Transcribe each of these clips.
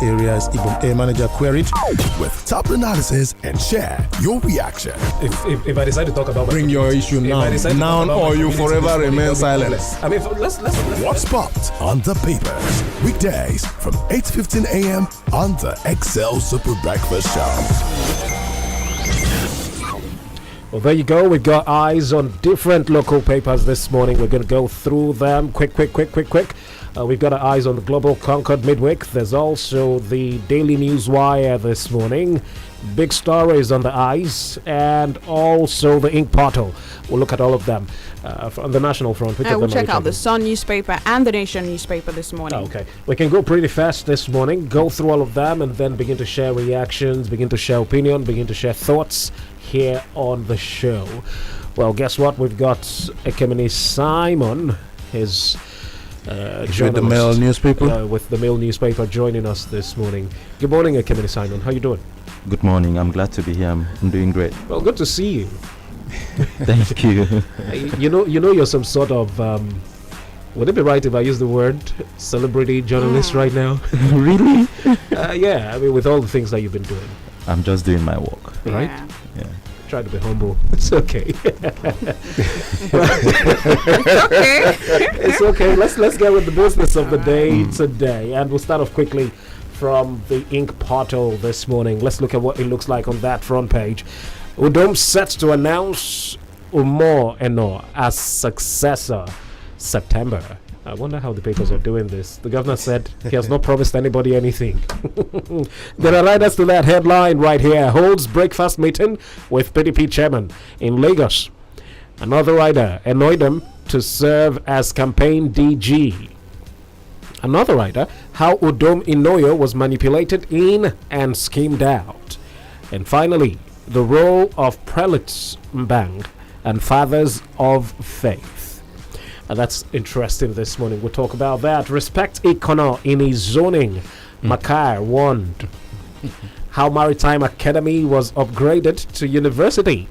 areas, Ibom Air Manager queried. With top analysis and share your reaction. If I decide to talk about bring your issue now or you forever remain silent. I mean, let's What's popped on the papers? Weekdays from 8:15 a.m. on the XL Super Breakfast Show. Well, there you go. We've got eyes on different local papers this morning. We're going to go through them quick. We've got our eyes on the Global Concord midweek. There's also the Daily News Wire this morning. Big stories on the eyes, and also the Ink Portal. We'll look at all of them on the national front. We'll check out the Sun newspaper and the Nation newspaper this morning. Okay. We can go pretty fast this morning, go through all of them, and then begin to share reactions, begin to share opinion, begin to share thoughts here on the show. Well, guess what? We've got Ekemini Simon, his with the Mail newspaper. With the Mail newspaper joining us this morning. Good morning, Ekemini Simon. How you doing? Good morning. I'm glad to be here. I'm doing great. Well, good to see you. Thank you. You know, you're some sort of. Would it be right if I use the word celebrity journalist right now? Really? Yeah. I mean, with all the things that you've been doing. I'm just doing my work. Right? Yeah. Try to be humble. It's okay. It's okay. Let's get with the business of the day today, and we'll start off quickly from the Ink Portal this morning. Let's look at what it looks like on that front page. Udom set to announce Umor Eno as successor September. I wonder how the papers are doing this. The governor said he has not promised anybody anything. There are riders to that headline right here. Holds breakfast meeting with PDP chairman in Lagos. Another rider annoyed him to serve as campaign DG. Another rider, how Udom Inoyo was manipulated in and schemed out. And finally, the role of prelates Mbang and fathers of faith. And that's interesting this morning. We'll talk about that. Respect Ikono in his zoning. Makar warned. How Maritime Academy was upgraded to university.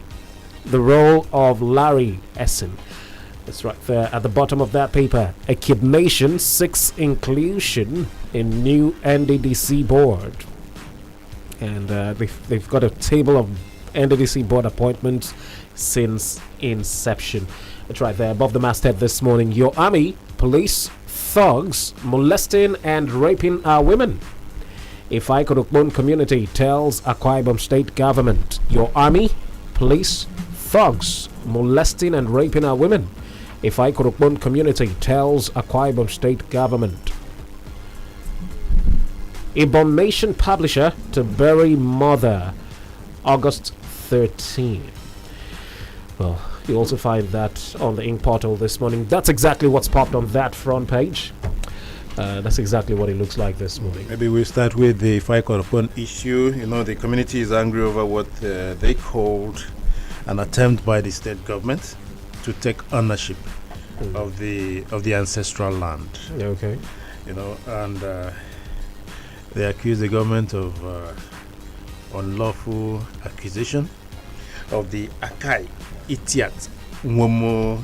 The role of Larry Essen. That's right there at the bottom of that paper. A Kid Nation seeks inclusion in new NDDC board. And they've got a table of NDDC board appointments since inception. It's right there above the masthead this morning. Your army, police, thugs molesting and raping our women. If I could Akpan community tells Akwa Ibom state government. Your army, police, thugs molesting and raping our women. If I could Akpan community tells Akwa Ibom state government. Ibom Nation publisher to bury mother. August 13. Well, you also find that on the Ink Portal this morning. That's exactly what's popped on that front page. That's exactly what it looks like this morning. Maybe we'll start with the Faikor issue. You know, the community is angry over what they called an attempt by the state government to take ownership of the ancestral land. Okay. You know, and they accuse the government of unlawful acquisition of the Akai, Itiat, Nwomo,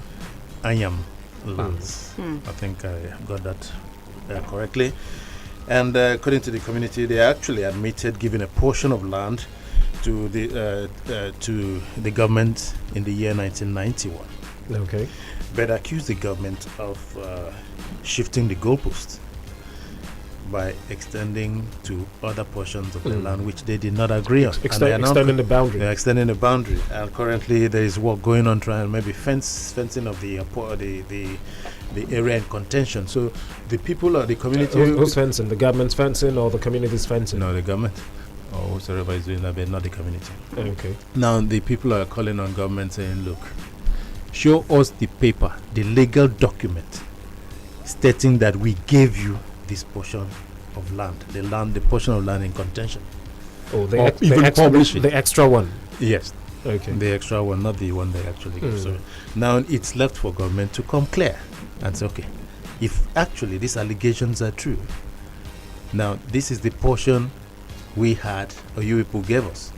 Anyam lands. I think I got that correctly. And according to the community, they actually admitted giving a portion of land to the government in the year 1991. Okay. But accused the government of shifting the goalpost by extending to other portions of the land which they did not agree on. Extending the boundary. They're extending the boundary, and currently there is work going on trying maybe fencing of the area in contention. So the people or the community. Who's fencing? The government's fencing or the community's fencing? No, the government. Or whoever is doing that, but not the community. Okay. Now the people are calling on government saying, look, show us the paper, the legal document stating that we gave you this portion of land, the portion of land in contention. Oh, the extra one. Yes. Okay. The extra one, not the one they actually gave. So now it's left for government to come clear and say, okay, if actually these allegations are true, now this is the portion we had or you people gave us.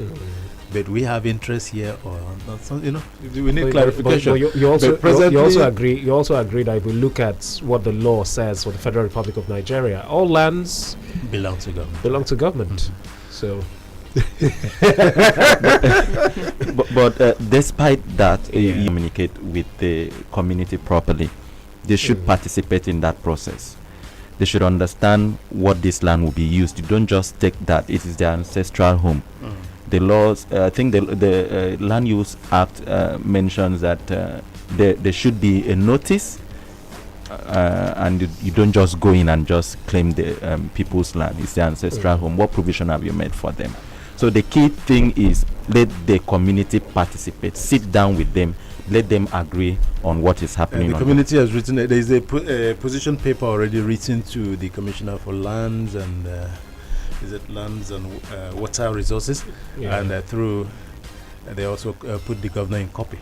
But we have interest here or not. So, we need clarification. But you also But you also agree. You also agree that if we look at what the law says for the Federal Republic of Nigeria, all lands belong to government. So, but despite that, you communicate with the community properly. They should participate in that process. They should understand what this land will be used. You don't just take that; it is their ancestral home. The laws, I think the Land Use Act mentions that there should be a notice, and you don't just go in and just claim the people's land. It's their ancestral home. What provision have you made for them? So the key thing is let the community participate. Sit down with them. Let them agree on what is happening. The community has written. There is a position paper already written to the Commissioner for Lands and. Is it lands and water resources, and through they also put the governor in copy.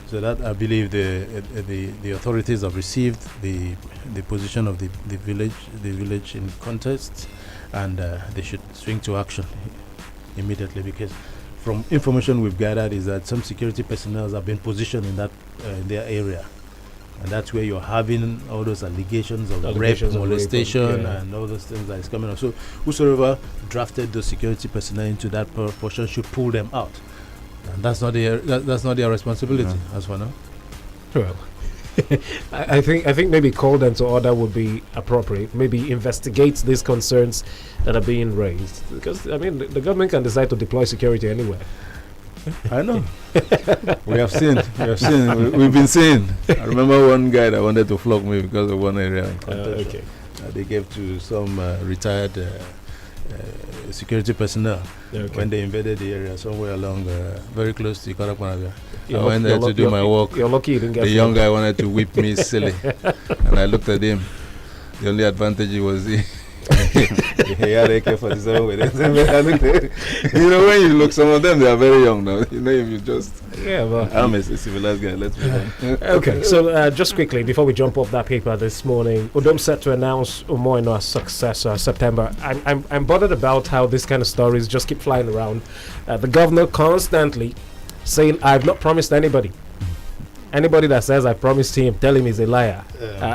So that I believe the authorities have received the position of the village in contest, and they should swing to action immediately, because from information we've gathered is that some security personnel have been positioned in that in their area. And that's where you're having all those allegations of rape, molestation, and all those things that is coming up. So whosoever drafted the security personnel into that portion should pull them out. And that's not their responsibility as for now. Well, I think maybe call them to order would be appropriate. Maybe investigate these concerns that are being raised, because I mean the government can decide to deploy security anywhere. I know. We've been seeing. I remember one guy that wanted to flog me because of one area. They gave to some retired security personnel when they invaded the area somewhere along very close to Ikarakwanaga. I went there to do my work. You're lucky you didn't get the young guy wanted to whip me silly. And I looked at him. The only advantage was he had AK-47 with it. When you look, some of them, they are very young now. If you just... I'm a civilized guy. Let's move on. Okay, so just quickly, before we jump off that paper this morning, Udom set to announce Umoino's successor September. I'm bothered about how this kind of stories just keep flying around. The governor constantly saying, I've not promised anybody. Anybody that says I promised him, tell him he's a liar.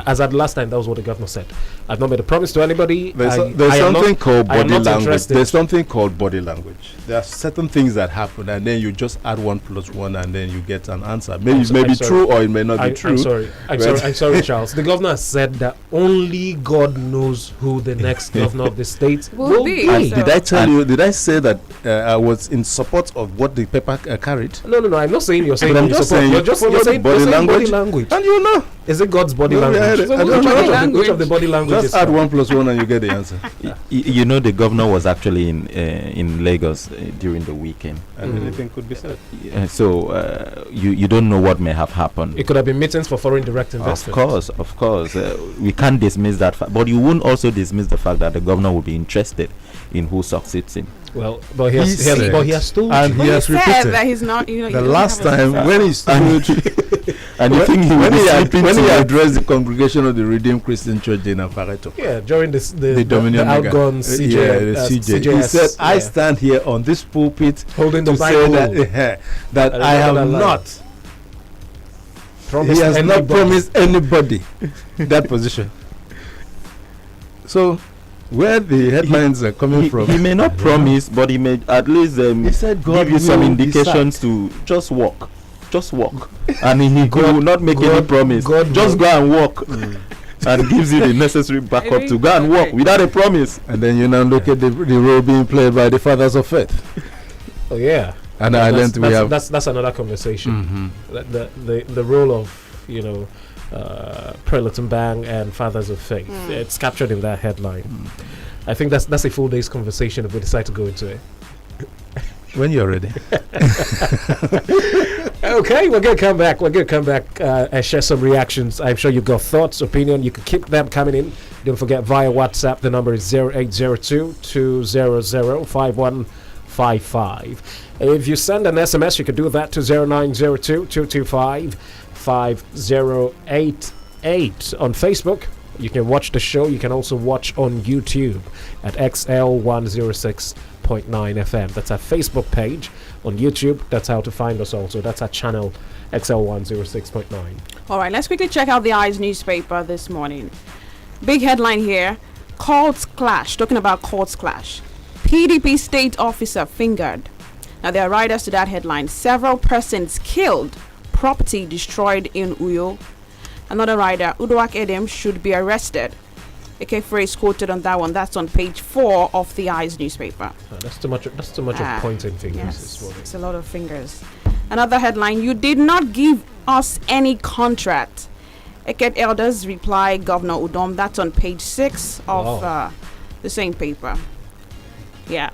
As at last time, that was what the governor said. I've not made a promise to anybody. There's something called body language. There's something called body language. There are certain things that happen, and then you just add 1 + 1, and then you get an answer. Maybe it may be true, or it may not be true. I'm sorry, Charles. The governor has said that only God knows who the next governor of the state will be. Did I tell you? Did I say that I was in support of what the paper carried? No. I'm not saying you're saying. But I'm just saying you're saying body language. And you know. Is it God's body language? Which of the body language? Just add 1 + 1 and you get the answer. The governor was actually in Lagos during the weekend. And anything could be said. So you don't know what may have happened. It could have been meetings for foreign direct investment. Of course. We can't dismiss that fact. But you won't also dismiss the fact that the governor will be interested in who succeeds him. Well, but he has told and he has repeated that he's not. The last time when he stood, and you think when he addressed the congregation of the Redeemed Christian Church in Ampareto. Yeah, during the outgone CJ, he said, "I stand here on this pulpit holding to the Bible say that I have not." He has not promised anybody that position. So. Where the headlines are coming from, he may not promise, but he may at least he said God give you some indications to just walk, and he will not make any promise. Just go and walk, and gives you the necessary backup to go and walk without a promise. And then you now look at the role being played by the fathers of faith. Oh yeah, and Ireland we have that's another conversation. The role of Prelate and Bang and Fathers of Faith. It's captured in that headline. I think that's a full day's conversation if we decide to go into it. When you're ready. Okay, we're gonna come back and share some reactions. I'm sure you've got thoughts, opinion. You can keep them coming in. Don't forget via WhatsApp. The number is 0802-200-5155. If you send an SMS, you can do that to 0902-225-5088 on Facebook. You can watch the show. You can also watch on YouTube at XL106 106.9 FM. That's our Facebook page. On YouTube, that's how to find us also. That's our channel, XL106.9. All right, let's quickly check out the Eyes newspaper this morning. Big headline here, courts clash, talking about courts clash. PDP state officer fingered. Now, there are riders to that headline. Several persons killed, property destroyed in Uyo. Another rider, Uduak Edem, should be arrested. AK phrase quoted on that one. That's on page 4 of the Eyes newspaper. That's too much of pointing fingers this morning. It's a lot of fingers. Another headline, you did not give us any contract. Eket elders reply Governor Udom. That's on page 6 of the same paper. Yeah.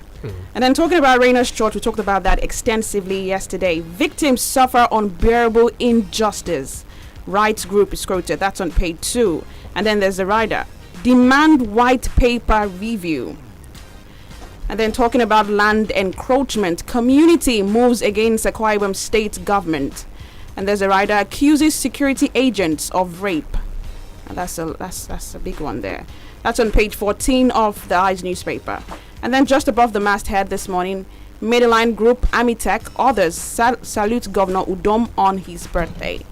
And then talking about Raina's Church, we talked about that extensively yesterday. Victims suffer unbearable injustice. Rights group is quoted. That's on page 2. And then there's a rider. Demand white paper review. And then talking about land encroachment. Community moves against Akwa Ibom state government. And there's a rider accuses security agents of rape. And that's a big one there. That's on page 14 of the Eyes newspaper. And then just above the masthead this morning, Midline Group, Amitech, others salute Governor Udom on his birthday.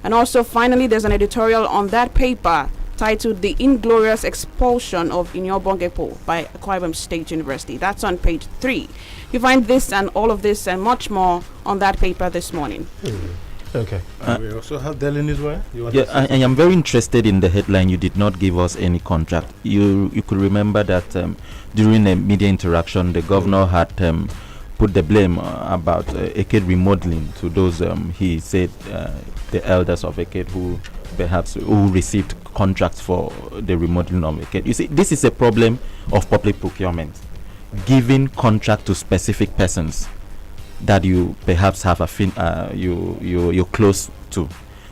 And also, finally, there's an editorial on that paper titled The Inglorious Expulsion of Inyobongepo by Akwa Ibom State University. That's on page 3. You find this and all of this and much more on that paper this morning. Okay. We also have Daily Newswire. I am very interested in the headline. You did not give us any contract. You could remember that during a media interaction, the governor had put the blame about Eked remodeling to those he said the elders of Eked who received contracts for the remodeling of Eked. You see, this is a problem of public procurement, giving contract to specific persons that you perhaps have you're close to.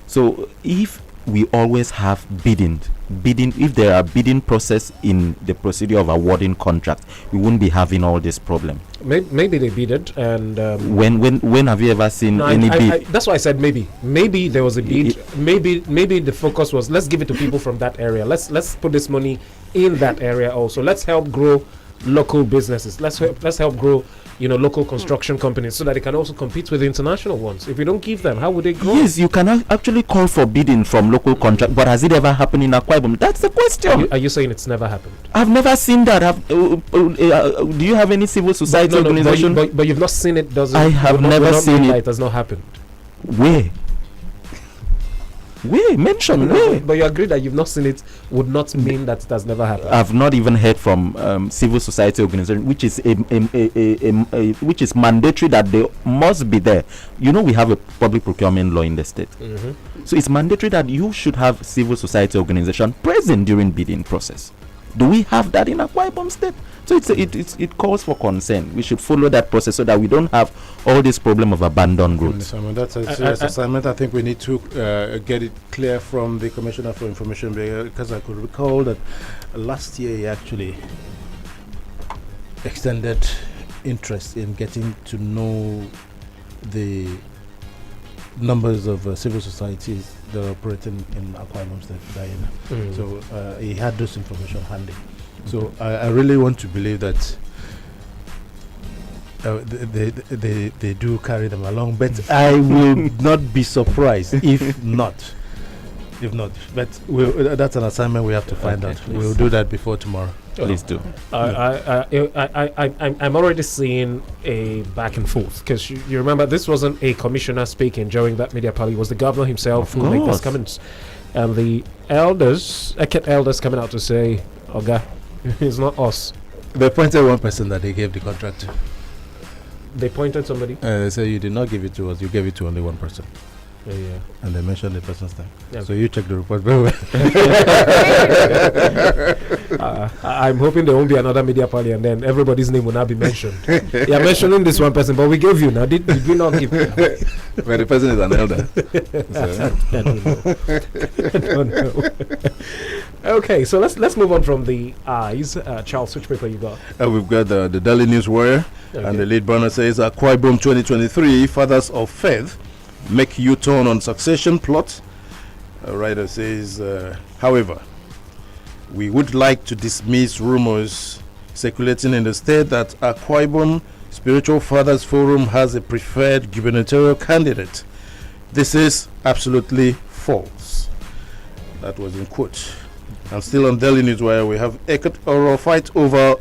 So if we always have bidding, if there are bidding process in the procedure of awarding contract, we wouldn't be having all this problem. Maybe they bidded, and when have you ever seen any bid? That's why I said maybe there was a bid. Maybe the focus was, let's give it to people from that area. Let's put this money in that area also. Let's help grow local businesses. Let's help grow local construction companies so that they can also compete with the international ones. If we don't give them, how would they grow? Yes, you can actually call for bidding from local contract, but has it ever happened in Akwa Ibom? That's the question. Are you saying it's never happened? I've never seen that. Do you have any civil society organization? But you've not seen it, doesn't? I have never seen it. It has not happened. Where? Mention where? But you agree that you've not seen it would not mean that it has never happened. I've not even heard from civil society organization, which is which is mandatory that they must be there. We have a public procurement law in the state, so it's mandatory that you should have civil society organization present during bidding process. Do we have that in Akwa Ibom State? So it calls for concern. We should follow that process so that we don't have all this problem of abandoned roads. That's a serious assignment. I think we need to get it clear from the Commissioner for Information, because I could recall that last year he actually extended interest in getting to know the numbers of civil societies that are operating in Akwa Ibom State. So he had this information handy. So I really want to believe that they do carry them along, but I will not be surprised if not. But that's an assignment we have to find out. Please. We'll do that before tomorrow. Please do. I'm already seeing a back and forth, because you remember this wasn't a commissioner speaking during that media party. It was the governor himself who made those comments, and the elders coming out to say, "Oga, it's not us." They appointed one person that they gave the contract to. They pointed somebody. They said, you did not give it to us. You gave it to only one person. Yeah. And they mentioned the person's name. Yeah. So you check the report very well. I'm hoping there won't be another media party and then everybody's name will not be mentioned. You're mentioning this one person, but we gave you now. Did we not give you? But the person is an elder. I don't know. Okay, so let's move on from the eyes. Charles, which paper you got? We've got the Daily News Warrior, and the lead banner says, Akwa Ibom 2023, Fathers of Faith make U-turn on succession plot. A writer says, however, we would like to dismiss rumors circulating in the state that Akwa Ibom Spiritual Fathers Forum has a preferred gubernatorial candidate. This is absolutely false. That was in quote. And still on Daily News, where we have oral fight over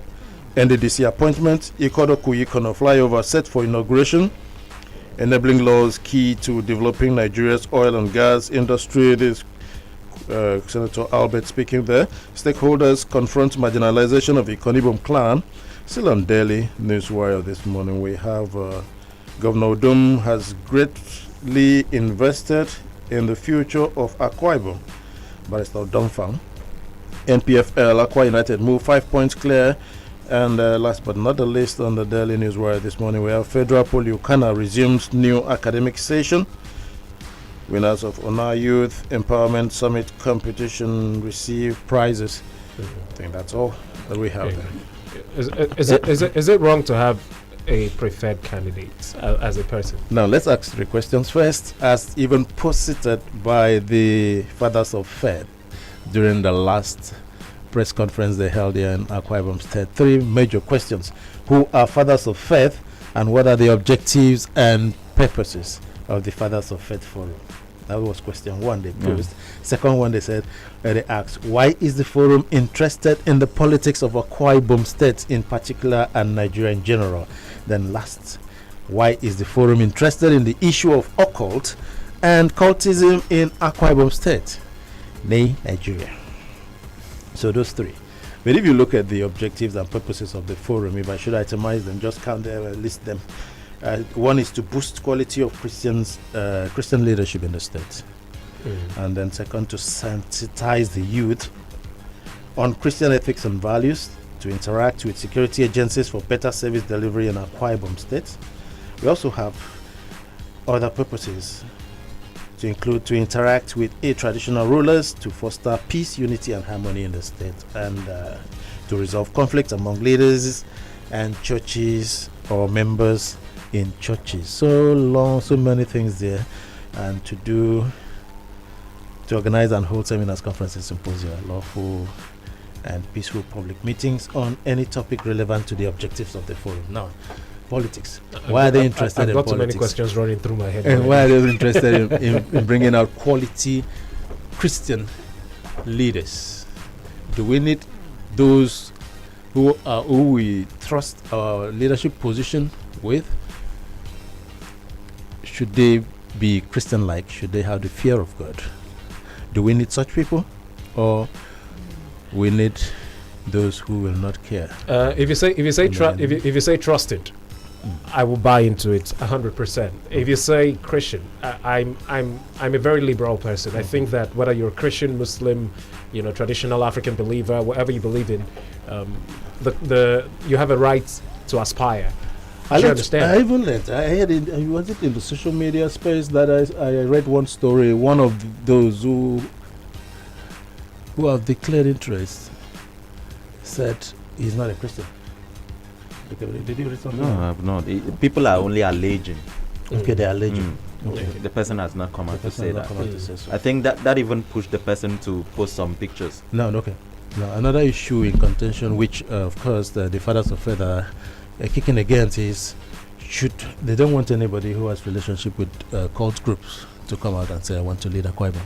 NDDC appointment, Ikono flyover set for inauguration, enabling laws key to developing Nigeria's oil and gas industry. This Senator Albert speaking there. Stakeholders confront marginalization of the Ikonibom clan. Still on Daily Newswire this morning, we have Governor Udom has greatly invested in the future of Akwa Ibom. Barrister Udom. NPFL, Akwa United move 5 points clear. And last but not the least, on the Daily Newswire this morning, we have Federal Polyukana resumes new academic session. Winners of Honor Youth Empowerment Summit competition receive prizes. I think that's all that we have there. Is it wrong to have a preferred candidate as a person? Now, let's ask 3 questions first, as even posited by the Fathers of Faith during the last press conference they held here in Akwa Ibom State. 3 major questions. Who are Fathers of Faith, and what are the objectives and purposes of the Fathers of Faith Forum? That was question 1 they posed. Second one, they asked, why is the forum interested in the politics of Akwa Ibom State in particular and Nigeria in general? Then last, why is the forum interested in the issue of occult and cultism in Akwa Ibom State, nay, Nigeria? So those 3. But if you look at the objectives and purposes of the forum, if I should itemize them, just count them and list them. 1 is to boost quality of Christian leadership in the state. And then 2nd, to sensitize the youth on Christian ethics and values, to interact with security agencies for better service delivery in Akwa Ibom State. We also have other purposes to include to interact with traditional rulers, to foster peace, unity and harmony in the state, and to resolve conflicts among leaders and churches or members in churches. So many things there. And to organize and hold seminars, conferences, symposia, lawful and peaceful public meetings on any topic relevant to the objectives of the forum. Now, politics. Why are they interested in politics? I've got too many questions running through my head. And why are they interested in bringing out quality Christian leaders? Do we need those who we trust our leadership position with? Should they be Christian-like? Should they have the fear of God? Do we need such people, or we need those who will not care? If you say trusted, I will buy into it 100%. If you say Christian, I'm a very liberal person. I think that whether you're a Christian, Muslim, traditional African believer, whatever you believe in, you have a right to aspire. I understand. I heard was it in the social media space that I read one story. One of those who have declared interest said he's not a Christian. Did you read something? No, I have not. People are only alleging. Okay, they're alleging. Okay. The person has not come out to say that. So. I think that even pushed the person to post some pictures. No, okay. Now, another issue in contention, which of course the Fathers of Faith are kicking against, is they don't want anybody who has relationship with cult groups to come out and say, I want to lead Akwa Ibom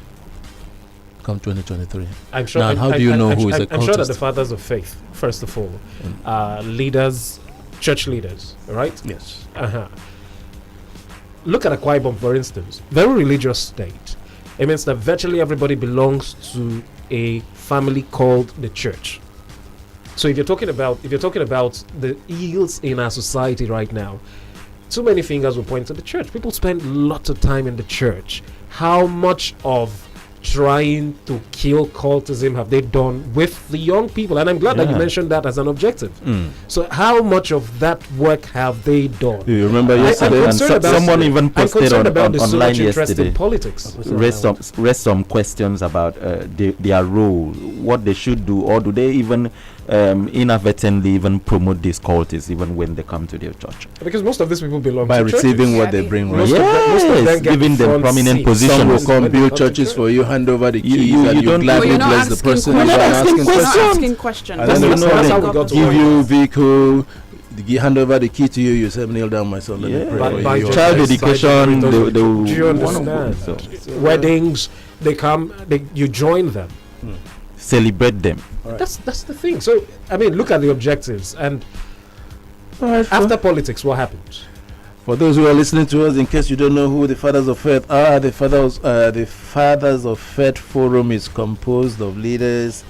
come 2023. I'm sure. Now, how do you know who is a cultist? I'm sure that the Fathers of Faith, first of all, are leaders, church leaders, right? Yes. Look at Akwa Ibom, for instance. Very religious state. It means that virtually everybody belongs to a family called the church. So if you're talking about the ills in our society right now, too many fingers will point to the church. People spend lots of time in the church. How much of trying to kill cultism have they done with the young people? And I'm glad that you mentioned that as an objective. So how much of that work have they done? You remember yesterday, someone even posted online yesterday, politics. raised some questions about their role, what they should do, or do they even inadvertently even promote these cultists even when they come to their church. Because most of these people belong by to receiving churches. what they bring, right? Most of them get giving them front prominent seats. positions. Some will When come they build come to churches church. for you, hand over the keys, you and you don't- gladly You're not bless the asking person. questions. You're not asking You're not questions. asking questions. And then That's the how we moment got to give it. you vehicle, hand over the key to you, you say, kneel down, my son, let me Yeah. pray By- for by you. just- Child by education, the- they Do you want understand? to Weddings, they come, you join them. celebrate them. That's the thing. So I mean, look at the objectives, and after politics, what happens? For those who are listening to us, in case you don't know who the Fathers of Faith are, the Fathers of Faith Forum is composed of leaders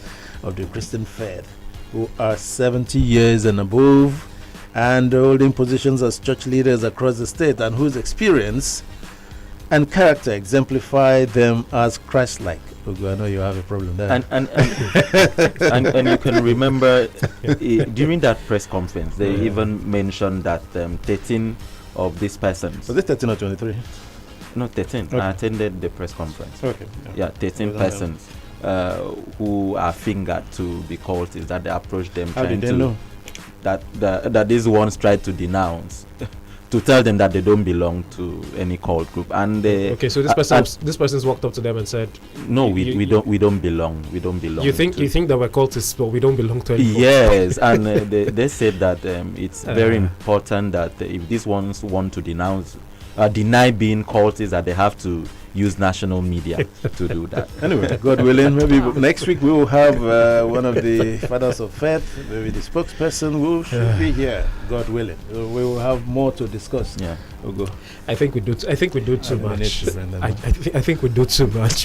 of the Christian faith who are 70 years and above and holding positions as church leaders across the state, and whose experience and character exemplify them as Christ-like. Ugo, I know you have a problem there. And you can remember during that press conference, they even mentioned that 13 of these persons. Was it 13 or 23? No, 13. Okay. I attended the press conference. Okay. Yeah, 13 persons who are fingered to be cultists, that they approached them How trying did they to know? that these ones tried to denounce to tell them that they don't belong to any cult group, and they Okay, so this person's walked up to them and said, no, you- we don't belong. We don't belong. "You think that we're cultists, but we don't belong to any." cult." Yes, and they said that it's very important that if these ones want to deny being cultists, that they have to use national media to do that. Anyway, God willing, maybe next week we will have one of the Fathers of Faith, maybe the spokesperson who should be here. God willing, we will have more to discuss. Yeah. Ugo. I think we do too much. I think we do too much.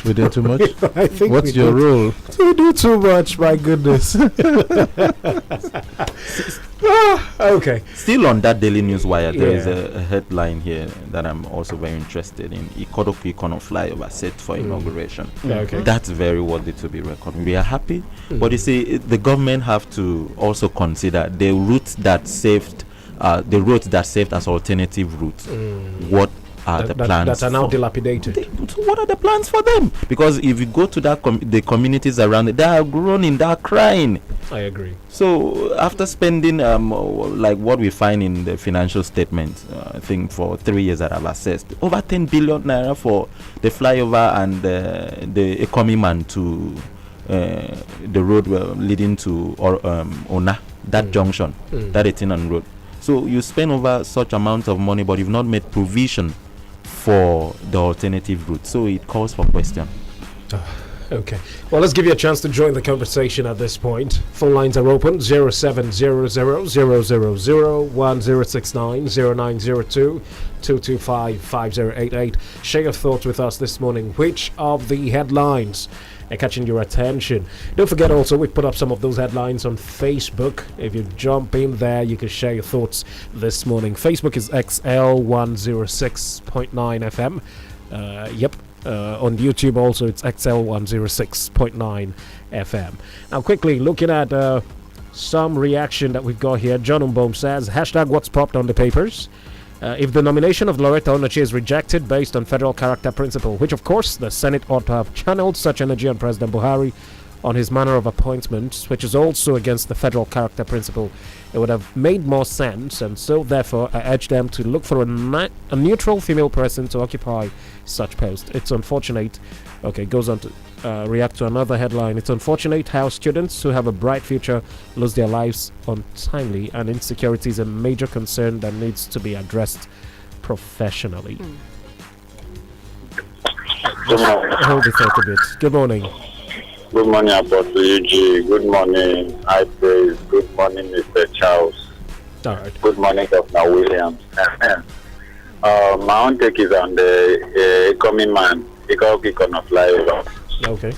We did too much. I think What's we your do- role? We do too much. My goodness. Okay. Still on that Daily News Wire, there is Yeah. a headline here that I'm also very interested in. Ikodoku Ikono flyover set for inauguration. Okay. That's very worthy to be reckoned. We are happy, but you see, the government have to also consider the routes that saved as alternative routes. What are the plans that are now for- dilapidated? So what are the plans for them? Because if you go to that the communities around it, they are groaning, they are crying. I agree. So after spending like what we find in the financial statement, I think for 3 years that I've assessed, over 10 billion naira for the flyover and the Ecomiman to the road leading to Ona, that junction, that 18 road. So you spend over such amount of money, but you've not made provision for the alternative route. So it calls for question. Okay. Well, let's give you a chance to join the conversation at this point. Phone lines are open: 0700-000-1069, 0902-225-5088. Share your thoughts with us this morning. Which of the headlines are catching your attention? Don't forget also, we put up some of those headlines on Facebook. If you jump in there, you can share your thoughts this morning. Facebook is XL106.9 FM. Yep. On YouTube also, it's XL106.9 FM. Now, quickly looking at some reaction that we've got here. John Umbom says, hashtag what's popped on the papers. If the nomination of Loretta Onochi is rejected based on federal character principle, which of course the Senate ought to have channeled such energy on President Buhari on his manner of appointment, which is also against the federal character principle, it would have made more sense, and so therefore I urge them to look for a neutral female person to occupy such post. It's unfortunate. Okay, goes on to react to another headline. It's unfortunate how students who have a bright future lose their lives untimely, and insecurity is a major concern that needs to be addressed professionally. Hold the thought a bit. Good morning. Good morning, Apostle Yugee. Good morning, HighPrayz. Good morning, Mr. Charles. All right. Good morning, Governor Williams. My own take is on the coming man, Ikono flyover. Okay.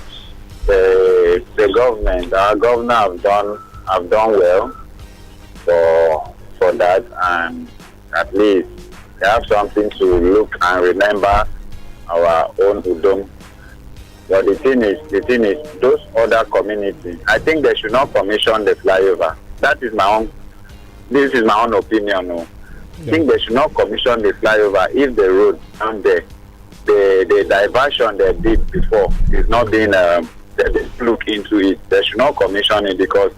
The government, our governor have done well for that, and at least they have something to look and remember our own Udom. But the thing is, those other communities, I think they should not commission the flyover. This is my own opinion. No. I think they should not commission the flyover if the road down there, the diversion they did before is not being, they look into it. They should not commission it because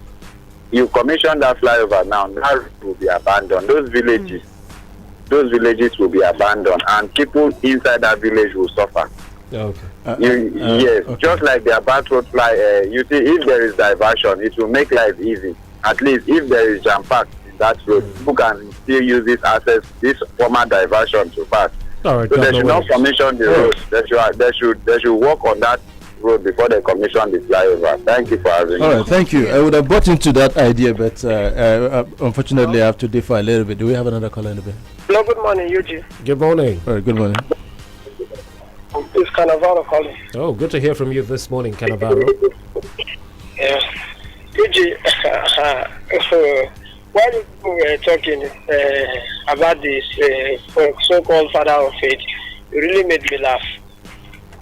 you commission that flyover now, that road will be abandoned. Those villages will be abandoned, and people inside that village will suffer. Okay. Yes, okay. Just like the about road you see, if there is diversion, it will make life easy. At least if there is jam pack in that road, people can still use this former diversion to pass. All right. So they should not commission the road. They should work on that road before they commission the flyover. Thank you for having me. All right, thank you. I would have bought into that idea, but unfortunately, I have to differ a little bit. Do we have another caller in the bed? Hello, good morning, Yugee. Good morning. All right, good morning. It's Cannavaro calling. Oh, good to hear from you this morning, Cannavaro. Yes. Yugee, while you were talking about this so-called father of faith, it really made me laugh.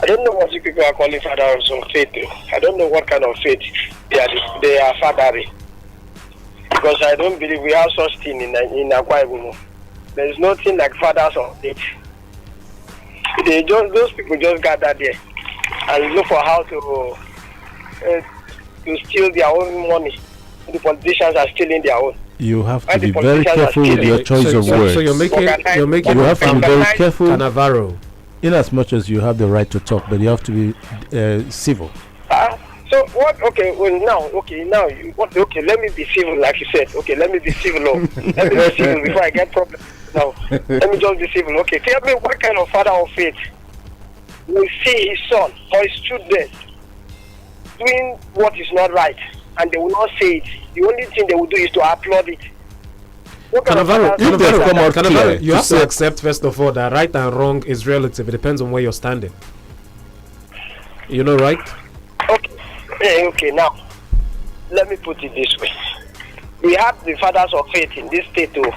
I don't know what you people are calling fathers of faith. I don't know what kind of faith they are fathering. Because I don't believe we have such thing in Akpan Ibom. There is nothing like fathers of faith. Those people just gather there and look for how to steal their own money. The politicians are stealing their own. You have to be very careful with your choice of words. So you're making you have to be very careful. Cannavaro. In as much as you have the right to talk, but you have to be civil. So what? Okay, well now, okay, let me be civil, like you said. Okay, let me be civil. Let me be civil before I get problems. Now, let me just be civil. Okay, tell me what kind of father of faith will see his son or his children doing what is not right, and they will not say it. The only thing they will do is to applaud it. Cannavaro, you have say- to accept first of all that right and wrong is relative. It depends on where you're standing. You know, right? Okay, now let me put it this way. We have the fathers of faith in this state too,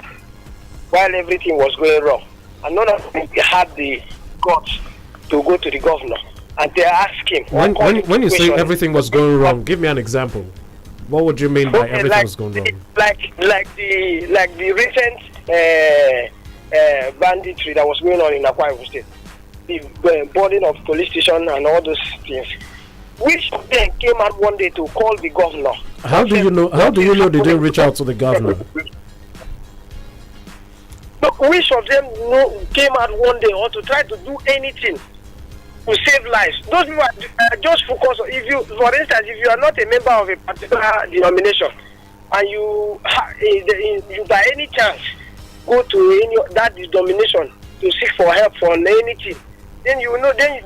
while everything was going wrong, and none of them had the guts to go to the governor and they ask him. When you say everything was going wrong, give me an example. What would you mean by everything was going wrong? Like the recent banditry that was going on in Akpan Ibom State, the boarding of police station and all those things. Which of them came out one day to call the governor? How do you know they didn't reach out to the governor? Look, which of them came out one day or to try to do anything to save lives? Those people are just focused on, for instance, if you are not a member of a particular denomination and you by any chance go to that denomination to seek for help for anything, then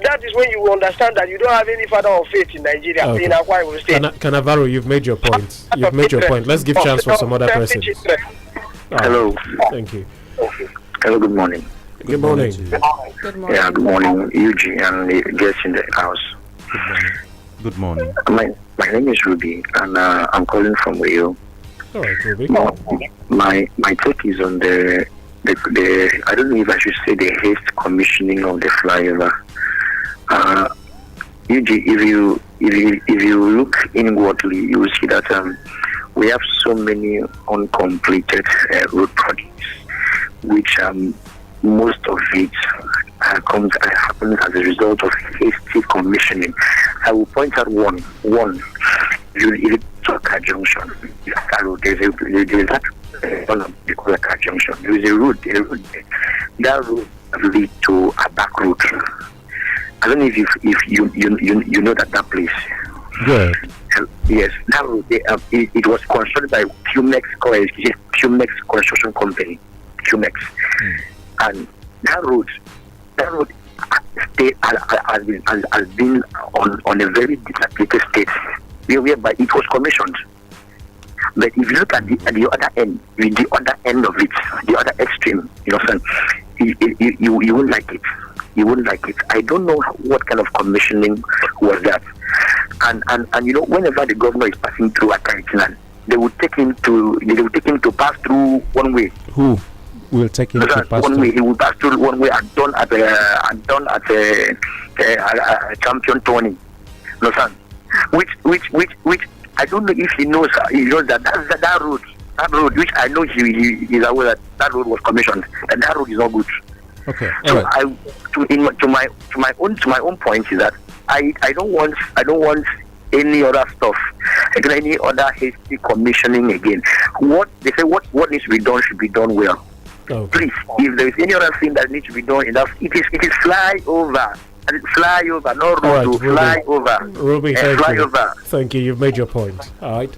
that is when you will understand that you don't have any father of faith in Nigeria, in Akpan Ibom State. Cannavaro, you've made your point. You've made your point. Let's give chance for some other persons. Hello. Thank you. Hello, good morning. Good morning. Good morning. Yeah, good morning, Yugee, and the guests in the house. Good morning. My name is Ruby, and I'm calling from Rio. All right, Ruby. My take is on the I don't know if I should say the haste commissioning of the flyover. Yugee, if you look inwardly, you will see that we have so many uncompleted road projects, which most of it happens as a result of hasty commissioning. I will point out one. You to Akpan Junction. There's that junction. There is a road. That road leads to a back road. I don't know if you know that place. Good. Yes, that road. It was constructed by Pumex Construction Company. Pumex, and that road has been on a very dilapidated state, whereby it was commissioned. But if you look at the other end, the other end of it, the other extreme, you won't like it. You won't like it. I don't know what kind of commissioning was that. And whenever the governor is passing through Akpan, they will take him to pass through one way. Who will take him to pass one way? He will pass through one way and done at a champion Tony. No, son. Which I don't know if he knows that road which I know he is aware that road was commissioned, and that road is not good. Okay. So right. to my own point is that I don't want any other stuff, again, any other hasty commissioning again. What they say, what needs to be done should be done well. Please, if there is any other thing that needs to be done, it is flyover. And it's flyover, not road, flyover. Ruby, thank flyover. you. Thank you. You've made your point. All right,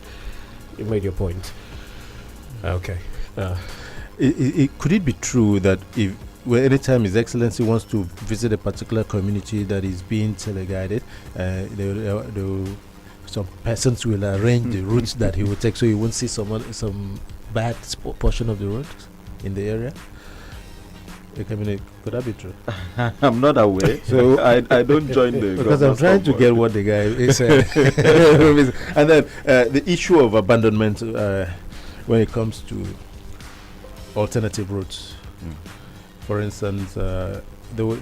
you've made your point. Okay. Could it be true that if anytime His Excellency wants to visit a particular community that is being teleguided, some persons will arrange the routes that he will take, so he won't see some bad portion of the road in the area? Could that be true? I'm not aware, so I don't join the because I'm trying to get what the guy is saying. And then the issue of abandonment when it comes to alternative routes. For instance, there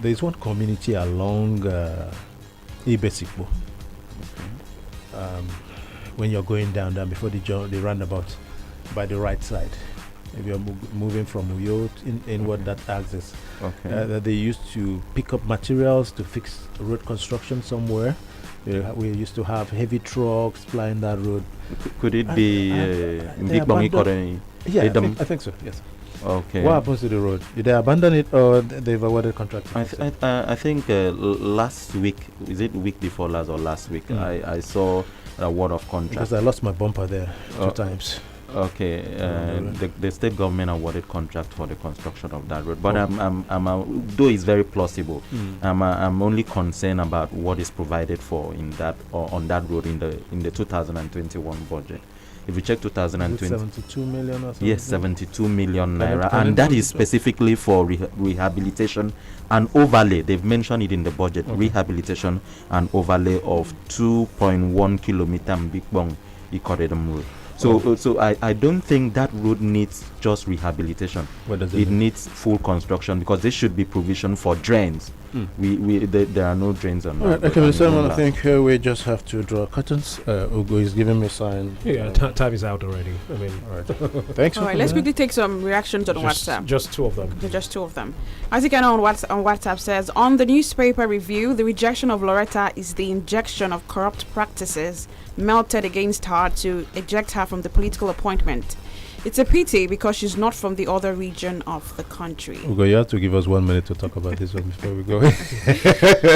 is one community along Ibesikbo. When you're going down before the roundabout, by the right side, if you're moving from Uyo inward, that axis, that they used to pick up materials to fix road construction somewhere. We used to have heavy trucks flying that road. Could it be Mbikbongi? Yeah, I think so. Yes. Okay. What happens to the road? Did they abandon it or they've awarded contract? I think last week, is it week before last or last week? I saw a award of contract. Because I lost my bumper there 2 times. Okay, the state government awarded contract for the construction of that road, but though it's very plausible, I'm only concerned about what is provided for in that or on that road in the 2021 budget. If you check 2020, 72 million or something? Yes, 72 million naira, and that is specifically for rehabilitation and overlay. They've mentioned it in the budget, rehabilitation and overlay of 2.1 kilometer Mbikbong Ikoredom road. So I don't think that road needs just rehabilitation. What does it mean? Needs full construction because there should be provision for drains. There are no drains on that. Okay, Simon, I think we just have to draw curtains. Ugo is giving me a sign. Yeah, time is out already. I mean, all right. Thanks. All right, let's quickly take some reactions on WhatsApp. Just 2 of them. Just 2 of them. Isaac on WhatsApp says, on the newspaper review, the rejection of Loretta is the injection of corrupt practices melted against her to eject her from the political appointment. It's a pity because she's not from the other region of the country. Ugo, you have to give us 1 minute to talk about this one before we go.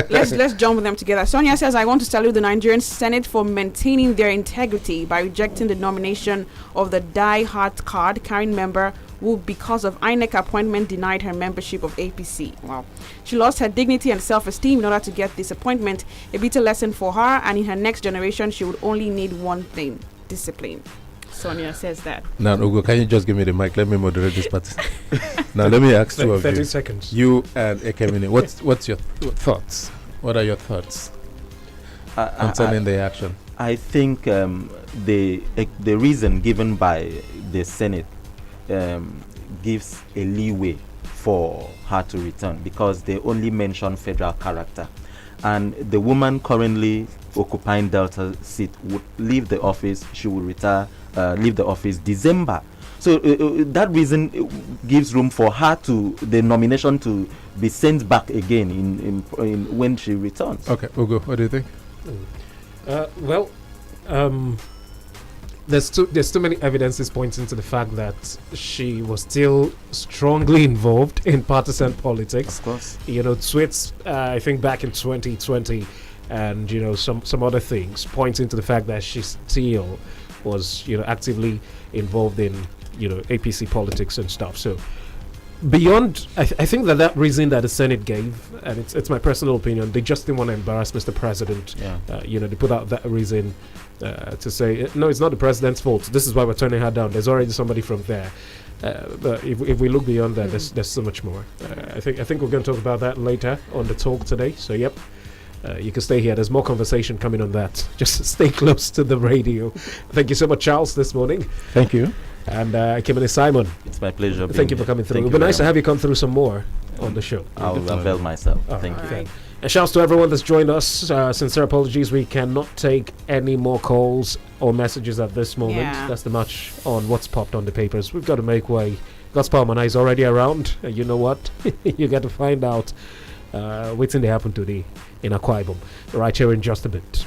Let's jump them together. Sonia says, I want to salute the Nigerian Senate for maintaining their integrity by rejecting the nomination of the die-hard card-carrying member who, because of INEC appointment, denied her membership of APC. Wow. She lost her dignity and self-esteem in order to get this appointment. A bitter lesson for her, and in her next generation, she would only need one thing: discipline. Sonia says that. Now, Ugo, can you just give me the mic? Let me moderate this part. Now, let me ask 2 of you. 30 seconds. You and Ekemini, what's your thoughts? What are your thoughts concerning the action? I think the reason given by the Senate gives a leeway for her to return because they only mention federal character. And the woman currently occupying Delta seat would leave the office. She will leave the office December. So that reason gives room for her the nomination to be sent back again in when she returns. Okay, Ugo, what do you think? There's too many evidences pointing to the fact that she was still strongly involved in partisan politics. Of course, tweets I think back in 2020, and some other things pointing to the fact that she still was actively involved in APC politics and stuff. So beyond, I think that reason that the Senate gave, and it's my personal opinion, they just didn't want to embarrass Mr. President. They put out that reason to say, no, it's not the president's fault. This is why we're turning her down. There's already somebody from there. But if we look beyond that, there's so much more. I think we're going to talk about that later on the talk today. So yep. You can stay here. There's more conversation coming on that. Just stay close to the radio. Thank you so much, Charles, this morning. Thank you. And Kimberly Simon. It's my pleasure. Thank you for coming through. It would be nice to have you come through some more on the show. I'll avail myself. Thank you. Right. And shouts to everyone that's joined us. Sincere apologies. We cannot take any more calls or messages at this moment. Yeah. That's the much on what's popped on the papers. We've got to make way. Gospel Mana is already around. You know what? You got to find out what's in the happen today in Akwa Ibom. Right here in just a bit.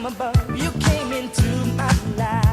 from above. You came into my life.